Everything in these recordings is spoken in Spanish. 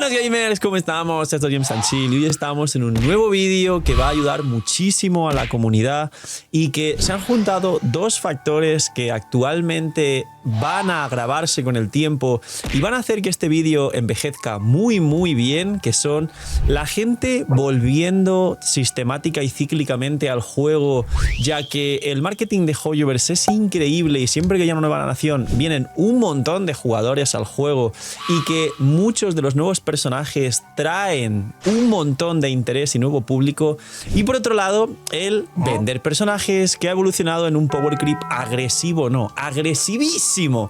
Buenas gamers, ¿cómo estamos? Esto es Games and Chill y hoy estamos en un nuevo vídeo que va a ayudar muchísimo a la comunidad y que se han juntado dos factores que actualmente van a agravarse con el tiempo y van a hacer que este vídeo envejezca muy bien, que son la gente volviendo sistemática y cíclicamente al juego, ya que el marketing de Hoyoverse es increíble y siempre que hay una nueva nación vienen un montón de jugadores al juego y que muchos de los nuevos personajes traen un montón de interés y nuevo público, y por otro lado el vender personajes que ha evolucionado en un power creep agresivo, no, agresivísimo,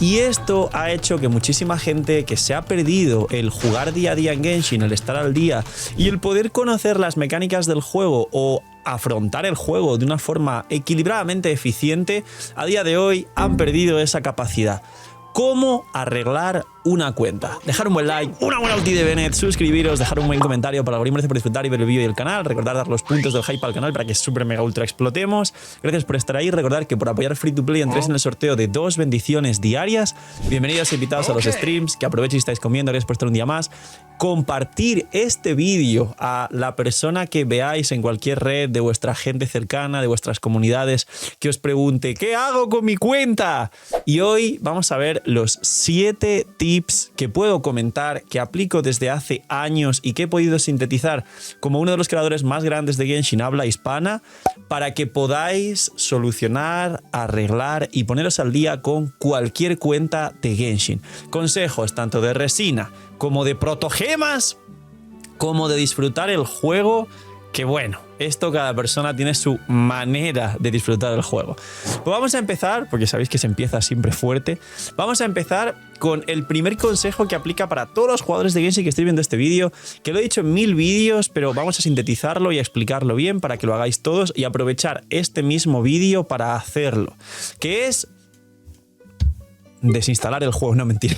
y esto ha hecho que muchísima gente que se ha perdido el jugar día a día en Genshin, el estar al día y el poder conocer las mecánicas del juego o afrontar el juego de una forma equilibradamente eficiente, a día de hoy han perdido esa capacidad. ¿Cómo arreglar una cuenta? Dejar un buen like, una buena ulti de Bennett, suscribiros, dejar un buen comentario para el algoritmo por disfrutar y ver el vídeo y el canal, recordar dar los puntos del hype al canal para que super mega ultra explotemos. Gracias por estar ahí, recordar que por apoyar Free to Play entréis en el sorteo de 2 bendiciones diarias. Bienvenidos e invitados a los streams, que aprovechéis y estáis comiendo, gracias por estar un día más. Compartir este vídeo a la persona que veáis en cualquier red de vuestra gente cercana, de vuestras comunidades, que os pregunte ¿qué hago con mi cuenta? Y hoy vamos a ver los 7 tips que puedo comentar, que aplico desde hace años y que he podido sintetizar como uno de los creadores más grandes de Genshin habla hispana, para que podáis solucionar, arreglar y poneros al día con cualquier cuenta de Genshin. Consejos tanto de resina como de protogemas, como de disfrutar el juego, que bueno, esto cada persona tiene su manera de disfrutar el juego. Pues vamos a empezar, porque sabéis que se empieza siempre fuerte, vamos a empezar con el primer consejo que aplica para todos los jugadores de Genshin que estéis viendo este vídeo, que lo he dicho en 1000 vídeos, pero vamos a sintetizarlo y a explicarlo bien para que lo hagáis todos y aprovechar este mismo vídeo para hacerlo, que es desinstalar el juego, no, mentira.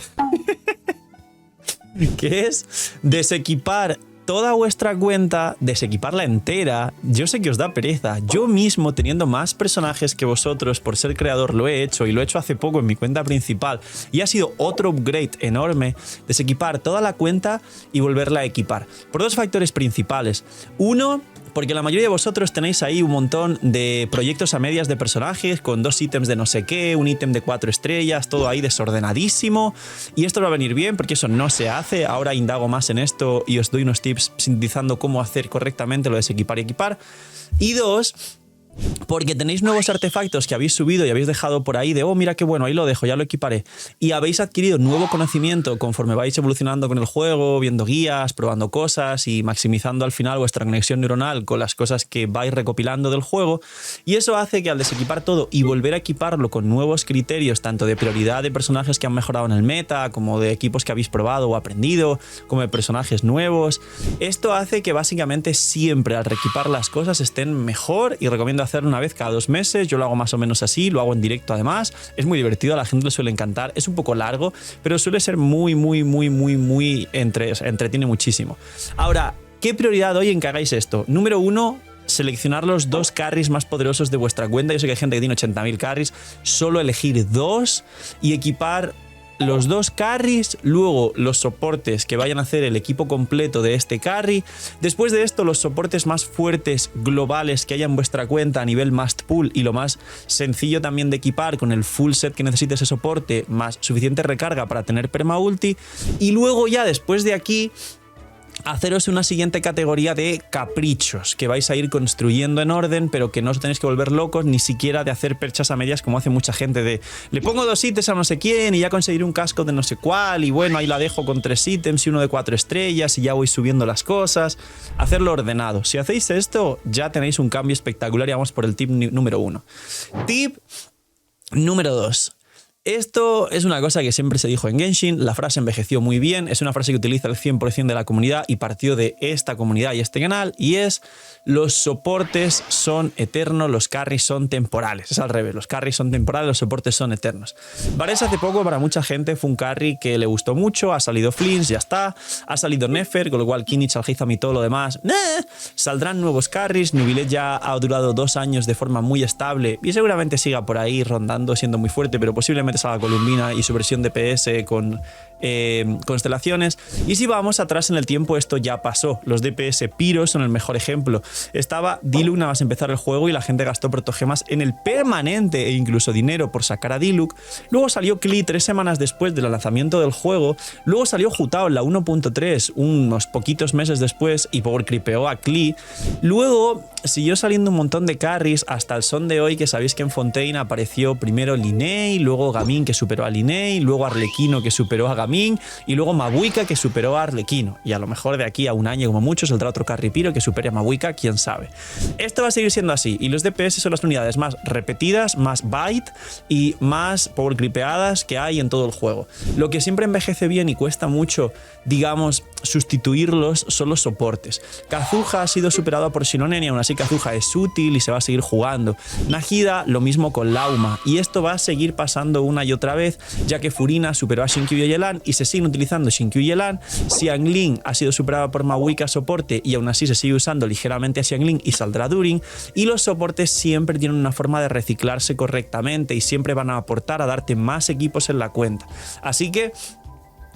Que es desequipar toda vuestra cuenta, desequiparla entera. Yo sé que os da pereza. Yo mismo, teniendo más personajes que vosotros por ser creador, lo he hecho, y lo he hecho hace poco en mi cuenta principal, y ha sido otro upgrade enorme, desequipar toda la cuenta y volverla a equipar. Por dos factores principales. Uno, porque la mayoría de vosotros tenéis ahí un montón de proyectos a medias de personajes con 2 ítems de no sé qué, un ítem de 4 estrellas, todo ahí desordenadísimo, y esto va a venir bien porque eso no se hace. Ahora indago más en esto y os doy unos tips sintetizando cómo hacer correctamente lo de desequipar y equipar. Y dos, porque tenéis nuevos artefactos que habéis subido y habéis dejado por ahí de, oh, mira qué bueno, ahí lo dejo, ya lo equiparé. Y habéis adquirido nuevo conocimiento conforme vais evolucionando con el juego, viendo guías, probando cosas y maximizando al final vuestra conexión neuronal con las cosas que vais recopilando del juego. Y eso hace que al desequipar todo y volver a equiparlo con nuevos criterios, tanto de prioridad de personajes que han mejorado en el meta, como de equipos que habéis probado o aprendido, como de personajes nuevos, esto hace que básicamente siempre al reequipar las cosas estén mejor, y recomiendo hacerlo una vez cada 2 meses. Yo lo hago más o menos así, lo hago en directo además, es muy divertido, a la gente le suele encantar, es un poco largo, pero suele ser muy entretiene muchísimo. Ahora, ¿qué prioridad doy en que hagáis esto? Número 1, seleccionar los 2 carries más poderosos de vuestra cuenta. Yo sé que hay gente que tiene 80.000 carries, solo elegir 2 y equipar los 2 carries, luego los soportes que vayan a hacer el equipo completo de este carry. Después de esto, los soportes más fuertes globales que haya en vuestra cuenta a nivel must pull, y lo más sencillo también de equipar con el full set que necesite ese soporte, más suficiente recarga para tener perma ulti. Y luego ya después de aquí, haceros una siguiente categoría de caprichos que vais a ir construyendo en orden, pero que no os tenéis que volver locos ni siquiera de hacer perchas a medias como hace mucha gente de le pongo 2 ítems a no sé quién y ya conseguiré un casco de no sé cuál, y bueno, ahí la dejo con 3 ítems y uno de 4 estrellas y ya voy subiendo las cosas. Hacerlo ordenado. Si hacéis esto, ya tenéis un cambio espectacular, y vamos por el tip número 1. Tip número 2. Esto es una cosa que siempre se dijo en Genshin, la frase envejeció muy bien, es una frase que utiliza el 100% de la comunidad y partió de esta comunidad y este canal, y es: los soportes son eternos, los carries son temporales. Es al revés, los carries son temporales, los soportes son eternos. Varese hace poco para mucha gente fue un carry que le gustó mucho, ha salido Flins, ya está, ha salido Nefer, con lo cual Kinich, Alhaitham y todo lo demás, saldrán nuevos carries. Neuvillette ya ha durado 2 años de forma muy estable y seguramente siga por ahí rondando, siendo muy fuerte, pero posiblemente salga Columbina y su versión de PS con constelaciones. Y si vamos atrás en el tiempo, esto ya pasó. Los DPS Pyros son el mejor ejemplo. Estaba Diluc nada más empezar el juego y la gente gastó protogemas en el permanente e incluso dinero por sacar a Diluc. Luego salió Klee 3 semanas después del lanzamiento del juego. Luego salió Hu-Tao en la 1.3 unos poquitos meses después y power creepeó a Klee. Luego siguió saliendo un montón de carries hasta el son de hoy, que sabéis que en Fontaine apareció primero Linei, luego Gaming que superó a Linei, luego Arlequino que superó a Gaming y luego Mabuika que superó a Arlequino. Y a lo mejor de aquí a un año como mucho saldrá otro carry piro que supere a Mabuika, quién sabe. Esto va a seguir siendo así y los DPS son las unidades más repetidas, más bite y más power creepeadas que hay en todo el juego. Lo que siempre envejece bien y cuesta mucho, digamos, sustituirlos son los soportes. Kazuha ha sido superado por Shironen y aún así Kazuha es útil y se va a seguir jugando. Nahida lo mismo con Lauma y esto va a seguir pasando una y otra vez, ya que Furina superó a Shinkyu y Yelan y se siguen utilizando Shinkyu y Yelan. Xiangling ha sido superado por Mabuika soporte y aún así se sigue usando ligeramente a Xiangling y saldrá Durin, y los soportes siempre tienen una forma de reciclarse correctamente y siempre van a aportar a darte más equipos en la cuenta. Así que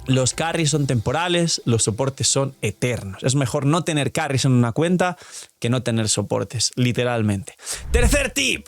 los carries son temporales, los soportes son eternos. Es mejor no tener carries en una cuenta que no tener soportes, literalmente. Tercer tip,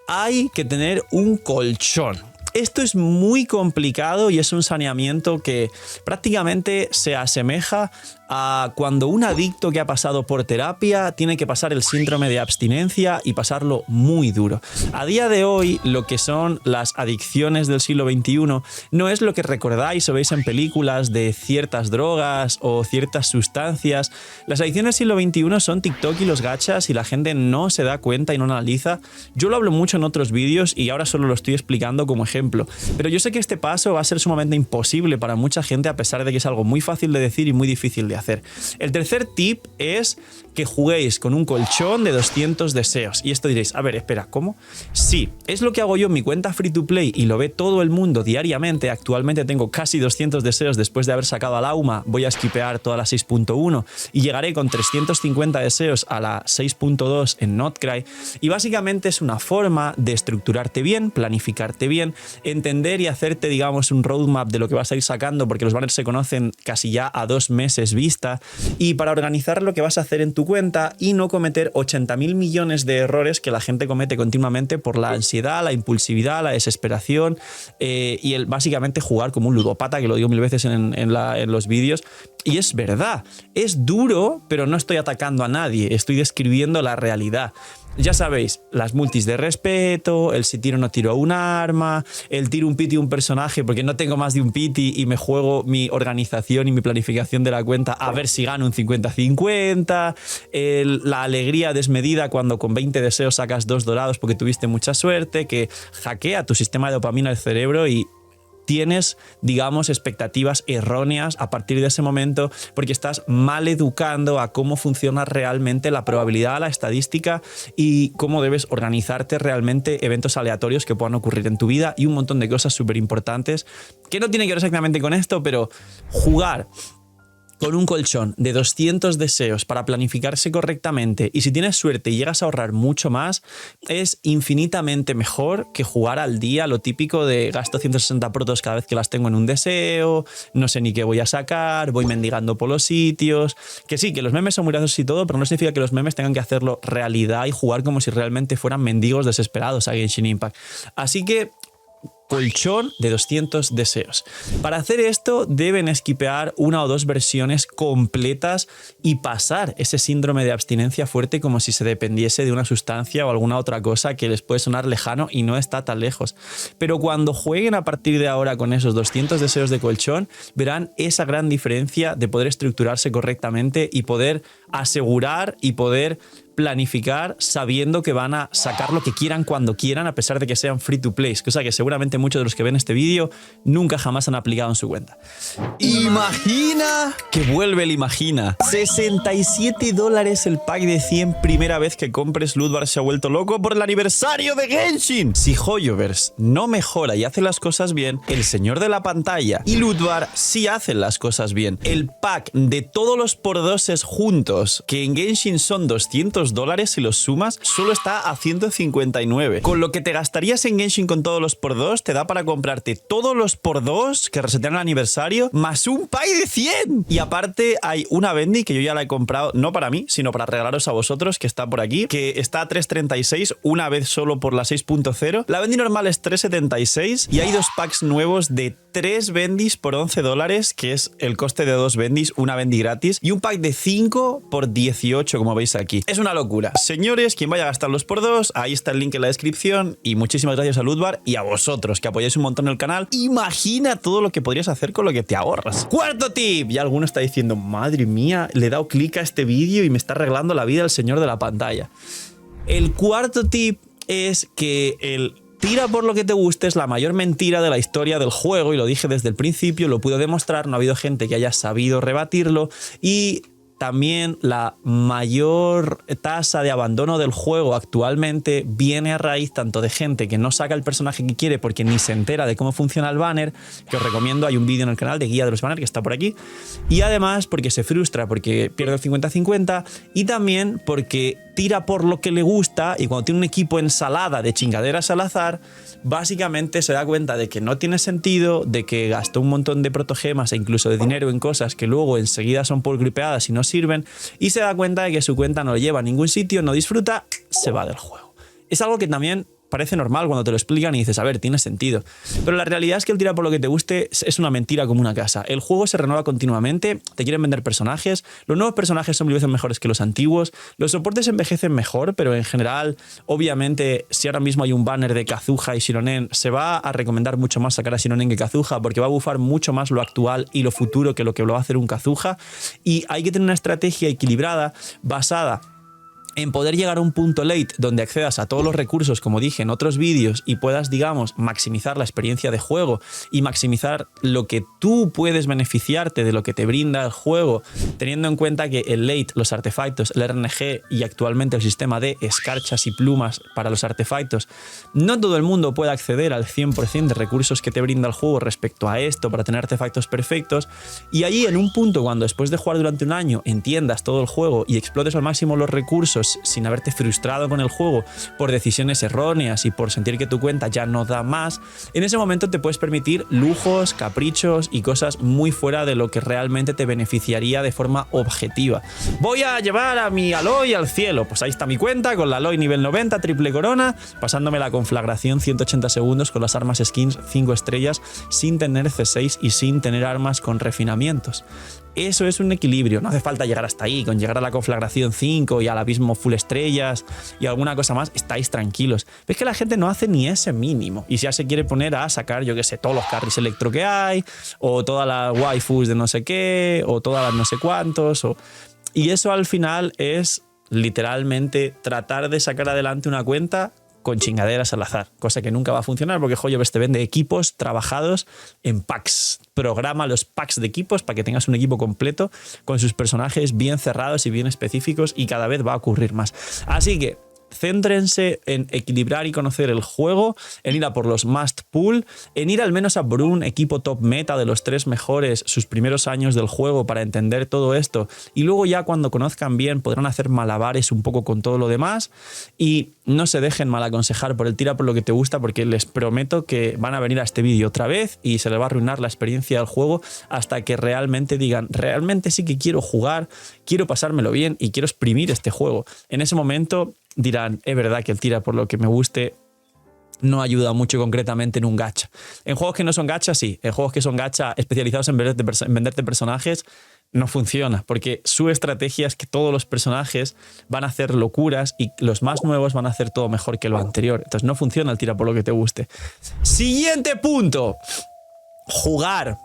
hay que tener un colchón. Esto es muy complicado y es un saneamiento que prácticamente se asemeja a cuando un adicto que ha pasado por terapia tiene que pasar el síndrome de abstinencia y pasarlo muy duro. A día de hoy, lo que son las adicciones del siglo XXI no es lo que recordáis o veis en películas de ciertas drogas o ciertas sustancias. Las adicciones del siglo XXI son TikTok y los gachas y la gente no se da cuenta y no analiza. Yo lo hablo mucho en otros vídeos y ahora solo lo estoy explicando como ejemplo. Pero yo sé que este paso va a ser sumamente imposible para mucha gente, a pesar de que es algo muy fácil de decir y muy difícil de hacer. El tercer tip es que juguéis con un colchón de 200 deseos. Y esto diréis, a ver, espera, ¿cómo? Sí, es lo que hago yo en mi cuenta free to play y lo ve todo el mundo diariamente. Actualmente tengo casi 200 deseos después de haber sacado a Lauma. Voy a skipear toda la 6.1 y llegaré con 350 deseos a la 6.2 en Notcry. Y básicamente es una forma de estructurarte bien, planificarte bien, entender y hacerte, digamos, un roadmap de lo que vas a ir sacando, porque los banners se conocen casi ya a 2 meses vista, y para organizar lo que vas a hacer en tu cuenta y no cometer 80.000 millones de errores que la gente comete continuamente por la ansiedad, la impulsividad, la desesperación y el básicamente jugar como un ludópata, que lo digo 1000 veces en los vídeos. Y es verdad, es duro, pero no estoy atacando a nadie, estoy describiendo la realidad. Ya sabéis, las multis de respeto, el si tiro o no tiro a un arma, el tiro un pity a un personaje porque no tengo más de un pity y me juego mi organización y mi planificación de la cuenta a ver si gano un 50-50, la alegría desmedida cuando con 20 deseos sacas 2 dorados porque tuviste mucha suerte, que hackea tu sistema de dopamina del cerebro y tienes, digamos, expectativas erróneas a partir de ese momento porque estás mal educando a cómo funciona realmente la probabilidad, la estadística y cómo debes organizarte realmente eventos aleatorios que puedan ocurrir en tu vida y un montón de cosas súper importantes que no tienen que ver exactamente con esto, pero jugar con un colchón de 200 deseos para planificarse correctamente y si tienes suerte y llegas a ahorrar mucho más, es infinitamente mejor que jugar al día lo típico de gasto 160 protos cada vez que las tengo en un deseo, no sé ni qué voy a sacar, voy mendigando por los sitios. Que sí, que los memes son muy graciosos y todo, pero no significa que los memes tengan que hacerlo realidad y jugar como si realmente fueran mendigos desesperados a Genshin Impact. Así que colchón de 200 deseos. Para hacer esto deben skipear 1 o 2 versiones completas y pasar ese síndrome de abstinencia fuerte como si se dependiese de una sustancia o alguna otra cosa que les puede sonar lejano y no está tan lejos. Pero cuando jueguen a partir de ahora con esos 200 deseos de colchón, verán esa gran diferencia de poder estructurarse correctamente y poder asegurar y poder planificar sabiendo que van a sacar lo que quieran cuando quieran, a pesar de que sean free to play, cosa que seguramente muchos de los que ven este vídeo nunca jamás han aplicado en su cuenta. Imagina que vuelve el Imagina. $67 el pack de 100 primera vez que compres. Ludvar se ha vuelto loco por el aniversario de Genshin. Si Hoyoverse no mejora y hace las cosas bien, el señor de la pantalla y Ludvar sí hacen las cosas bien. El pack de todos los por doses juntos 2, que en Genshin son $200 si los sumas, solo está a 159. Con lo que te gastarías en Genshin con todos los por 2, te da para comprarte todos los por 2 que resetean el aniversario, más un pack de 100. Y aparte hay una Bendy que yo ya la he comprado, no para mí, sino para regalaros a vosotros, que está por aquí, que está a 3.36, una vez solo por la 6.0. La Bendy normal es 3.76 y hay dos packs nuevos de 3 Bendys por $11, que es el coste de 2 Bendys, una Bendy gratis, y un pack de 5 por 18, como veis aquí. Es una locura. Señores, quien vaya a gastarlos por 2, ahí está el link en la descripción, y muchísimas gracias a Ludbar y a vosotros, que apoyáis un montón el canal. Imagina todo lo que podrías hacer con lo que te ahorras. Cuarto tip, y alguno está diciendo, madre mía, le he dado clic a este vídeo y me está arreglando la vida el señor de la pantalla. El cuarto tip es que el tira por lo que te guste es la mayor mentira de la historia del juego, y lo dije desde el principio, lo puedo demostrar, no ha habido gente que haya sabido rebatirlo, y también la mayor tasa de abandono del juego actualmente viene a raíz tanto de gente que no saca el personaje que quiere porque ni se entera de cómo funciona el banner, que os recomiendo, hay un vídeo en el canal de guía de los banners que está por aquí, y además porque se frustra, porque pierde el 50-50, y también porque tira por lo que le gusta, y cuando tiene un equipo ensalada de chingaderas al azar, básicamente se da cuenta de que no tiene sentido, de que gastó un montón de protogemas e incluso de dinero en cosas que luego enseguida son por gripeadas y no sirven, y se da cuenta de que su cuenta no lo lleva a ningún sitio, no disfruta, se va del juego. Es algo que también parece normal cuando te lo explican y dices, a ver, tiene sentido. Pero la realidad es que el tira por lo que te guste es una mentira como una casa. El juego se renueva continuamente, te quieren vender personajes, los nuevos personajes son mil veces mejores que los antiguos, los soportes envejecen mejor, pero en general, obviamente, si ahora mismo hay un banner de Kazuha y Shironen, se va a recomendar mucho más sacar a Shironen que Kazuha, porque va a bufar mucho más lo actual y lo futuro que lo va a hacer un Kazuha, y hay que tener una estrategia equilibrada basada en poder llegar a un punto late donde accedas a todos los recursos, como dije en otros vídeos, y puedas, digamos, maximizar la experiencia de juego y maximizar lo que tú puedes beneficiarte de lo que te brinda el juego, teniendo en cuenta que el late, los artefactos, el RNG y actualmente el sistema de escarchas y plumas para los artefactos, no todo el mundo puede acceder al 100% de recursos que te brinda el juego respecto a esto para tener artefactos perfectos, y allí en un punto, cuando después de jugar durante un año entiendas todo el juego y explotes al máximo los recursos sin haberte frustrado con el juego por decisiones erróneas y por sentir que tu cuenta ya no da más, en ese momento te puedes permitir lujos, caprichos y cosas muy fuera de lo que realmente te beneficiaría de forma objetiva. Voy a llevar a mi Aloy al cielo. Pues ahí está mi cuenta con la Aloy nivel 90, triple corona, pasándome la conflagración 180 segundos con las armas skins 5 estrellas sin tener C6 y sin tener armas con refinamientos. Eso es un equilibrio, no hace falta llegar hasta ahí, con llegar a la conflagración 5 y al abismo full estrellas y alguna cosa más, estáis tranquilos. Ves que la gente no hace ni ese mínimo, y si ya se quiere poner a sacar, yo qué sé, todos los carries electro que hay, o todas las waifus de no sé qué, o todas las no sé cuántos, y eso al final es literalmente tratar de sacar adelante una cuenta con chingaderas al azar, cosa que nunca va a funcionar porque Hoyoverse te vende equipos trabajados en packs. Programa los packs de equipos para que tengas un equipo completo con sus personajes bien cerrados y bien específicos, y cada vez va a ocurrir más. Así que céntrense en equilibrar y conocer el juego, en ir a por los must pull, en ir al menos a por un equipo top meta de los 3 mejores sus primeros años del juego para entender todo esto, y luego ya cuando conozcan bien podrán hacer malabares un poco con todo lo demás, y no se dejen mal aconsejar por el tira por lo que te gusta, porque les prometo que van a venir a este vídeo otra vez y se les va a arruinar la experiencia del juego hasta que realmente digan, realmente sí que quiero jugar, quiero pasármelo bien y quiero exprimir este juego. En ese momento dirán, es verdad que el tira por lo que me guste no ayuda mucho concretamente en un gacha. En juegos que no son gacha, sí. En juegos que son gacha especializados en venderte personajes, no funciona, porque su estrategia es que todos los personajes van a hacer locuras y los más nuevos van a hacer todo mejor que lo anterior. Entonces no funciona el tira por lo que te guste. Siguiente punto. Jugar.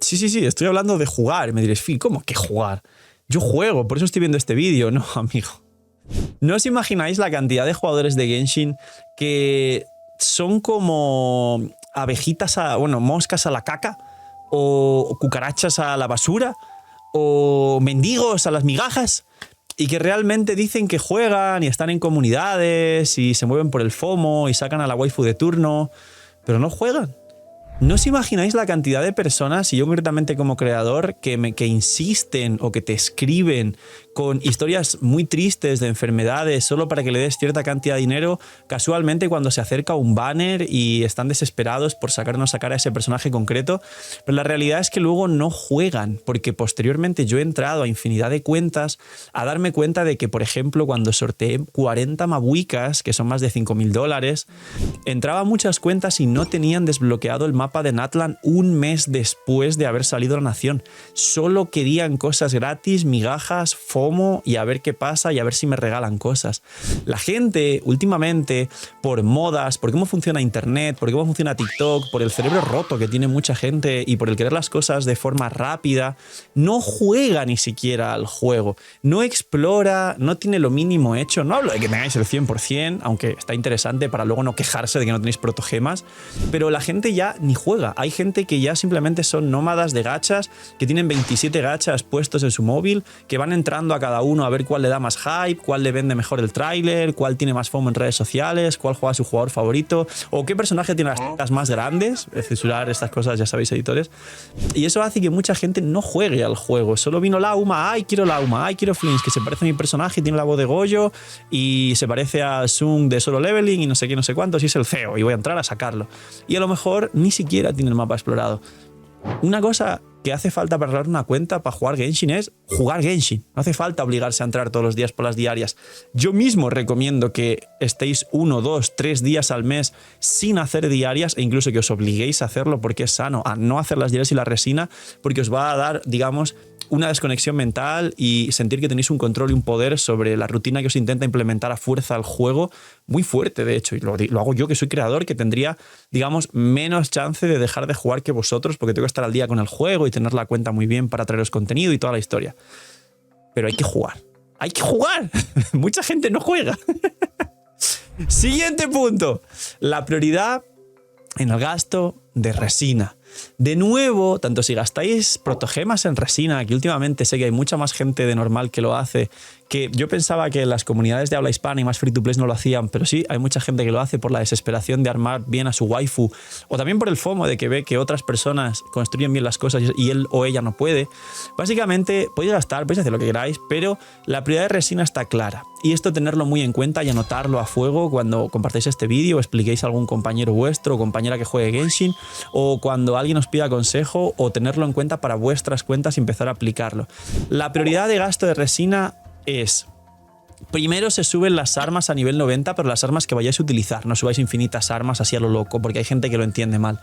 Sí, estoy hablando de jugar. Me diréis, Phil, ¿cómo que jugar? Yo juego, por eso estoy viendo este vídeo. No, amigo. ¿No os imagináis la cantidad de jugadores de Genshin que son como abejitas, moscas a la caca, o cucarachas a la basura, o mendigos a las migajas, y que realmente dicen que juegan y están en comunidades y se mueven por el FOMO y sacan a la waifu de turno, pero no juegan? No os imagináis la cantidad de personas, y yo concretamente como creador, que insisten o que te escriben con historias muy tristes de enfermedades solo para que le des cierta cantidad de dinero, casualmente cuando se acerca un banner y están desesperados por sacar a ese personaje concreto. Pero la realidad es que luego no juegan, porque posteriormente yo he entrado a infinidad de cuentas a darme cuenta de que, por ejemplo, cuando sorteé 40 mabuicas, que son más de $5.000, entraba a muchas cuentas y no tenían desbloqueado el mapa de Natlan un mes después de haber salido a la nación. Solo querían cosas gratis, migajas, FOMO y a ver qué pasa y a ver si me regalan cosas. La gente últimamente, por modas, por cómo funciona Internet, por cómo funciona TikTok, por el cerebro roto que tiene mucha gente y por el querer las cosas de forma rápida, no juega ni siquiera al juego, no explora, no tiene lo mínimo hecho. No hablo de que tengáis el 100%, aunque está interesante para luego no quejarse de que no tenéis protogemas, pero la gente ya ni juega. Hay gente que ya simplemente son nómadas de gachas, que tienen 27 gachas puestos en su móvil, que van entrando a cada uno a ver cuál le da más hype, cuál le vende mejor el tráiler, cuál tiene más FOMO en redes sociales, cuál juega a su jugador favorito, o qué personaje tiene las tetas más grandes. Censurar estas cosas, ya sabéis, editores. Y eso hace que mucha gente no juegue al juego. Solo vino Lauma, ay, quiero Lauma, ay, quiero Flins, que se parece a mi personaje y tiene la voz de Goyo y se parece a Sung de Solo Leveling y no sé qué, no sé cuántos, y es el CEO y voy a entrar a sacarlo. Y a lo mejor ni siquiera tiene el mapa explorado. Una cosa que hace falta para arreglar una cuenta para jugar Genshin es jugar Genshin. No hace falta obligarse a entrar todos los días por las diarias. Yo mismo recomiendo que estéis 1, 2, 3 días al mes sin hacer diarias e incluso que os obliguéis a hacerlo porque es sano, a no hacer las diarias y la resina, porque os va a dar, digamos, una desconexión mental y sentir que tenéis un control y un poder sobre la rutina que os intenta implementar a fuerza al juego, muy fuerte de hecho, y lo hago yo que soy creador, que tendría, digamos, menos chance de dejar de jugar que vosotros porque tengo que estar al día con el juego y tener la cuenta muy bien para traeros contenido y toda la historia. Pero hay que jugar. ¡Hay que jugar! Mucha gente no juega. Siguiente punto. La prioridad en el gasto de resina. De nuevo, tanto si gastáis protogemas en resina, que últimamente sé que hay mucha más gente de normal que lo hace, que yo pensaba que las comunidades de habla hispana y más free to play no lo hacían, pero sí, hay mucha gente que lo hace por la desesperación de armar bien a su waifu, o también por el FOMO de que ve que otras personas construyen bien las cosas y él o ella no puede. Básicamente, podéis gastar, podéis hacer lo que queráis, pero la prioridad de resina está clara. Y esto tenerlo muy en cuenta y anotarlo a fuego cuando compartáis este vídeo o expliquéis a algún compañero vuestro o compañera que juegue Genshin, o cuando alguien os pida consejo, o tenerlo en cuenta para vuestras cuentas y empezar a aplicarlo. La prioridad de gasto de resina es: primero se suben las armas a nivel 90, pero las armas que vayáis a utilizar. No subáis infinitas armas así a lo loco, porque hay gente que lo entiende mal.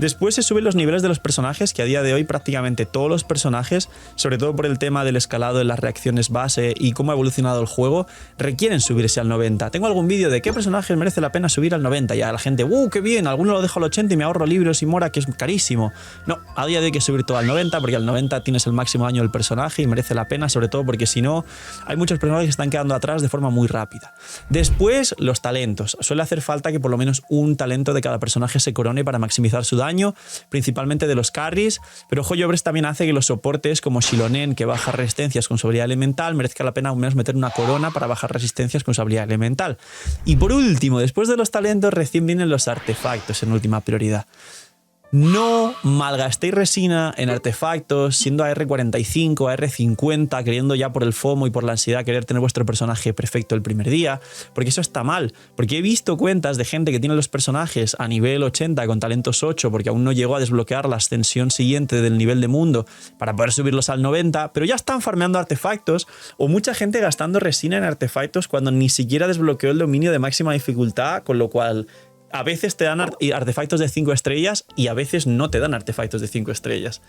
Después se suben los niveles de los personajes, que a día de hoy prácticamente todos los personajes, sobre todo por el tema del escalado de las reacciones base y cómo ha evolucionado el juego, requieren subirse al 90. Tengo algún vídeo de qué personajes merece la pena subir al 90 y a la gente, qué bien, alguno lo dejo al 80 y me ahorro libros y mora, que es carísimo. No, a día de hoy hay que subir todo al 90 porque al 90 tienes el máximo daño del personaje y merece la pena, sobre todo porque si no, hay muchos personajes que están quedando atrás de forma muy rápida. Después, los talentos. Suele hacer falta que por lo menos un talento de cada personaje se corone para maximizar su daño, principalmente de los carries, pero Hoyoverse también hace que los soportes como Shilonen, que baja resistencias con su habilidad elemental, merezca la pena al menos meter una corona para bajar resistencias con su habilidad elemental. Y por último, después de los talentos, recién vienen los artefactos en última prioridad. No malgastéis resina en artefactos siendo AR45, AR50, queriendo ya por el FOMO y por la ansiedad querer tener vuestro personaje perfecto el primer día, porque eso está mal. Porque he visto cuentas de gente que tiene los personajes a nivel 80 con talentos 8 porque aún no llegó a desbloquear la ascensión siguiente del nivel de mundo para poder subirlos al 90, pero ya están farmeando artefactos, o mucha gente gastando resina en artefactos cuando ni siquiera desbloqueó el dominio de máxima dificultad, con lo cual a veces te dan artefactos de 5 estrellas y a veces no te dan artefactos de 5 estrellas.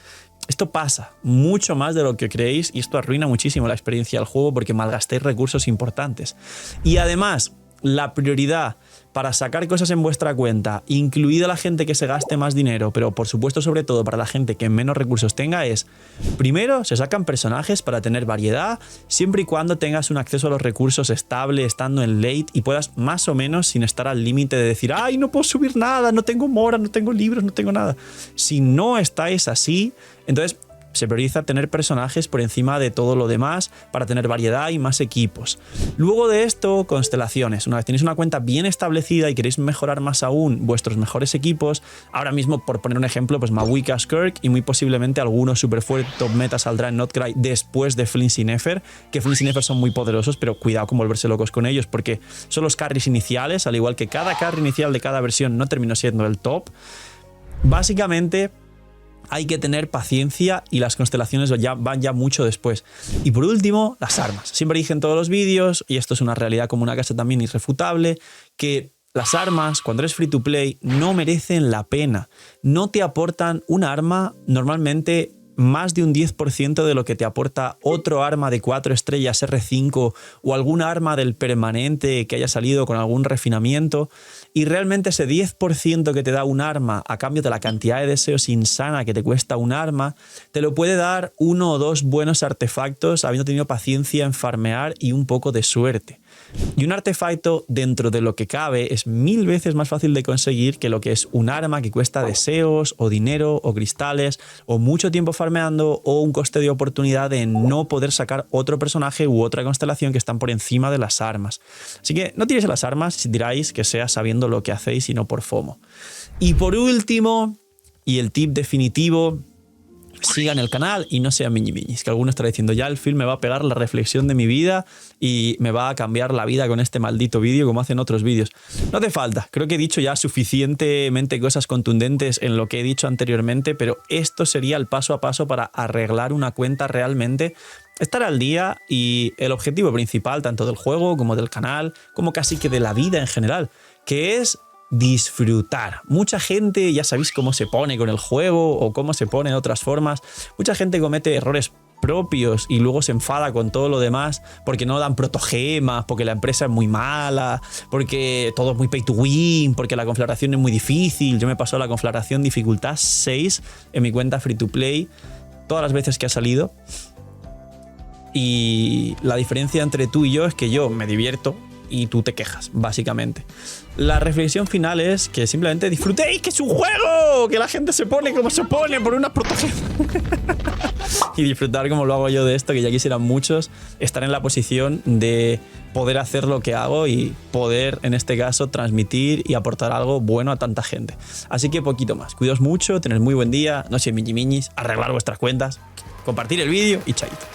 Esto pasa mucho más de lo que creéis y esto arruina muchísimo la experiencia del juego porque malgastáis recursos importantes. Y además, la prioridad para sacar cosas en vuestra cuenta, incluida la gente que se gaste más dinero, pero por supuesto sobre todo para la gente que menos recursos tenga, es: primero se sacan personajes para tener variedad, siempre y cuando tengas un acceso a los recursos estable estando en late y puedas más o menos sin estar al límite de decir ¡ay, no puedo subir nada, no tengo mora, no tengo libros, no tengo nada! Si no estáis así, entonces se prioriza tener personajes por encima de todo lo demás para tener variedad y más equipos. Luego de esto, constelaciones. Una vez tenéis una cuenta bien establecida y queréis mejorar más aún vuestros mejores equipos, ahora mismo, por poner un ejemplo, pues Mavuika, Skirk y muy posiblemente alguno super fuerte top meta saldrá en Notcry después de Flinch y Nefer, que Flinch y Nefer son muy poderosos, pero cuidado con volverse locos con ellos porque son los carries iniciales, al igual que cada carry inicial de cada versión no terminó siendo el top. Básicamente hay que tener paciencia y las constelaciones van ya mucho después. Y por último, las armas. Siempre dije en todos los vídeos, y esto es una realidad como una casa también irrefutable, que las armas, cuando eres free to play, no merecen la pena. No te aportan un arma normalmente más de un 10% de lo que te aporta otro arma de 4 estrellas R5 o algún arma del permanente que haya salido con algún refinamiento, y realmente ese 10% que te da un arma a cambio de la cantidad de deseos insana que te cuesta un arma, te lo puede dar 1 o 2 buenos artefactos habiendo tenido paciencia en farmear y un poco de suerte. Y un artefacto, dentro de lo que cabe, es 1000 veces más fácil de conseguir que lo que es un arma que cuesta deseos o dinero o cristales o mucho tiempo farmeando o un coste de oportunidad de no poder sacar otro personaje u otra constelación que están por encima de las armas. Así que no tiréis a las armas si tiráis, que sea sabiendo lo que hacéis y no por FOMO. Y por último, y el tip definitivo, sigan el canal y no sean miñimiñis, que alguno estará diciendo ya el film me va a pegar la reflexión de mi vida y me va a cambiar la vida con este maldito vídeo como hacen otros vídeos. No hace falta, creo que he dicho ya suficientemente cosas contundentes en lo que he dicho anteriormente, pero esto sería el paso a paso para arreglar una cuenta realmente, estar al día y el objetivo principal tanto del juego como del canal, como casi que de la vida en general, que es disfrutar. Mucha gente, ya sabéis cómo se pone con el juego o cómo se pone de otras formas, mucha gente comete errores propios y luego se enfada con todo lo demás porque no dan protogemas, porque la empresa es muy mala, porque todo es muy pay to win, porque la conflagración es muy difícil. Yo me paso la conflagración dificultad 6 en mi cuenta free to play todas las veces que ha salido, y la diferencia entre tú y yo es que yo me divierto y tú te quejas, básicamente. La reflexión final es que simplemente disfrutéis, que es un juego, que la gente se pone como se pone por unas protogemas y disfrutar como lo hago yo de esto, que ya quisieran muchos estar en la posición de poder hacer lo que hago y poder, en este caso, transmitir y aportar algo bueno a tanta gente. Así que poquito más. Cuidaos mucho, tened muy buen día, no seáis miñimiñis, arreglar vuestras cuentas, compartir el vídeo y chaito.